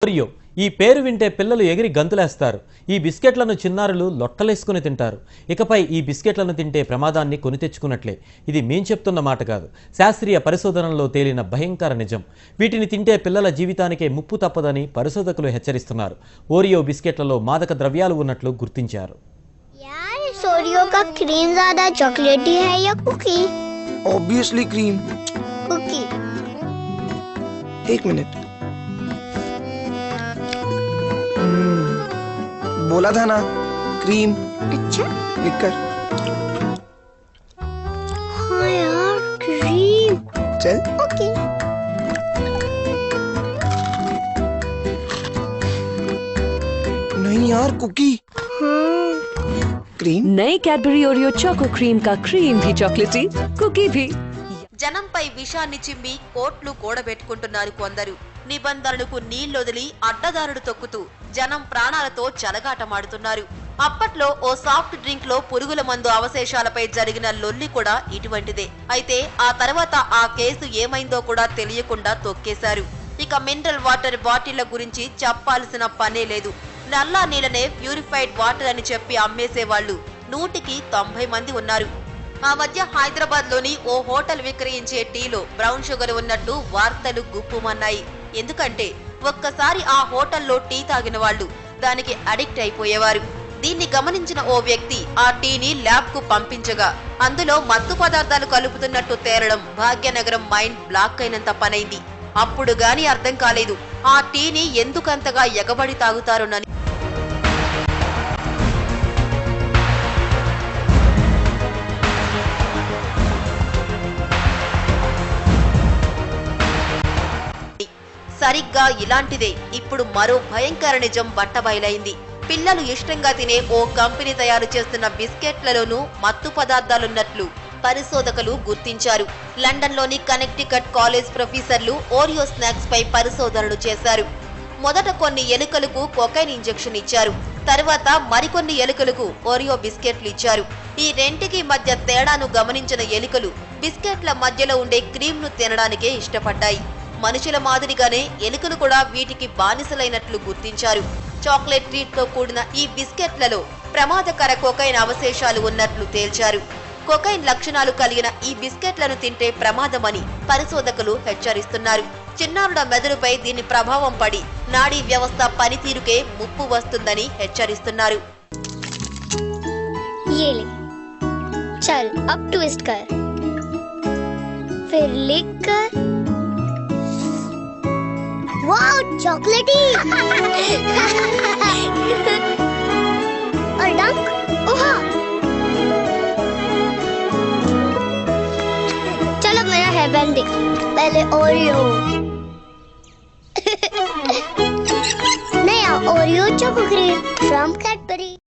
Oreo ఈ పేరు వింటే పిల్లలు ఎగిరి గంతులేస్తారు. ఈ బిస్కెట్లను చిన్నారులు లొట్టలేసుకుని తింటారు. ఇకపై ఈ బిస్కెట్లను తింటే ప్రమాదాన్ని కొని తెచ్చుకున్నట్లే. ఇది మేం చెప్తున్న మాట కాదు, శాస్త్రీయ పరిశోధనలో తేలిన భయంకర నిజం. వీటిని తింటే పిల్లల జీవితానికే ముప్పు తప్పదని పరిశోధకులు హెచ్చరిస్తున్నారు. ఓరియో బిస్కెట్లలో మాదక ద్రవ్యాలు ఉన్నట్లు గుర్తించారు. यार इस ओरियो का क्रीम ज्यादा चॉकलेटी है या कुकी? Obviously cream. कुकी। एक मिनट, बोला था ना क्रीम। अच्छा लिख कर। हाँ यार क्रीम। चल। ओके। नहीं यार कुकी। क्रीम। नई कैडबरी ओरियो चोको क्रीम का क्रीम भी चॉकलेटी, कुकी भी। జనంపై విషాన్ని చిమ్మి కోట్లు కూడబెట్టుకుంటున్నారు కొందరు. నిబంధనలకు నీళ్లొదిలి అడ్డదారుడు తొక్కుతూ జనం ప్రాణాలతో చెలగాటమాడుతున్నారు. అప్పట్లో ఓ సాఫ్ట్ డ్రింక్ లో పురుగుల మందు అవశేషాలపై జరిగిన లొల్లి కూడా ఇటువంటిదే. అయితే ఆ తర్వాత ఆ కేసు ఏమైందో కూడా తెలియకుండా తొక్కేశారు. ఇక మినరల్ వాటర్ బాటిళ్ల గురించి చెప్పాల్సిన పనే లేదు. నల్లా నీళ్ళనే ప్యూరిఫైడ్ వాటర్ అని చెప్పి అమ్మేసేవాళ్లు 100కి 90 మంది ఉన్నారు. ఆ మధ్య హైదరాబాద్ లోని ఓ హోటల్ విక్రయించే టీలో బ్రౌన్ షుగర్ ఉన్నట్టు వార్తలు గుప్పుమన్నాయి. ఎందుకంటే ఒక్కసారి ఆ హోటల్లో టీ తాగిన వాళ్ళు దానికి అడిక్ట్ అయిపోయేవారు. దీన్ని గమనించిన ఓ వ్యక్తి ఆ టీని ల్యాబ్ కు పంపించగా అందులో మత్తు పదార్థాలు కలుపుతున్నట్టు తేలడం భాగ్యనగరం మైండ్ బ్లాక్ అయినంత పనైంది. అప్పుడు గాని అర్థం కాలేదు ఆ టీని ఎందుకంతగా ఎగబడి తాగుతారోనని. సరిగ్గా ఇలాంటిదే ఇప్పుడు మరో భయంకర నిజం బట్టబయలైంది. పిల్లలు ఇష్టంగా తినే ఓ కంపెనీ తయారు చేస్తున్న బిస్కెట్లలోనూ మత్తు పదార్థాలున్నట్లు పరిశోధకులు గుర్తించారు. లండన్లోని కనెక్టికట్ కాలేజ్ ప్రొఫెసర్లు ఓరియో స్నాక్స్ పై పరిశోధనలు చేశారు. మొదట కొన్ని ఎలుకలకు కొకైన్ ఇంజెక్షన్ ఇచ్చారు. తర్వాత మరికొన్ని ఎలుకలకు ఓరియో బిస్కెట్లు ఇచ్చారు. ఈ రెంటికి మధ్య తేడాను గమనించిన ఎలుకలు బిస్కెట్ల మధ్యలో ఉండే క్రీమ్ ను తినడానికే ఇష్టపడ్డాయి. మనుషుల మాదిరిగానే ఎలుకలు కూడా వీటికి బానిసలైనట్లు గుర్తించారు. చాక్లెట్ ట్రీట్ తో కూడిన ఈ బిస్కెట్లలో ప్రమాదకర కొకైన్ అవశేషాలు ఉన్నట్లు తేల్చారు. కొకైన్ లక్షణాలు కలిగిన ఈ బిస్కెట్లను తింటే ప్రమాదమని పరిశోధకులు హెచ్చరిస్తున్నారు. చిన్నారుల మెదడుపై దీని ప్రభావం పడి నాడీ వ్యవస్థ పనితీరుకే ముప్పు వస్తుందని హెచ్చరిస్తున్నారు. ये ले, चल अब ट्विस्ट कर, फिर लिख कर। वाओ चॉकलेटी। और डंक। ओहा। चलो मेरा हेयर बैंड देख। पहले ओरियो। नया ओरियो चोको क्रीम फ्रॉम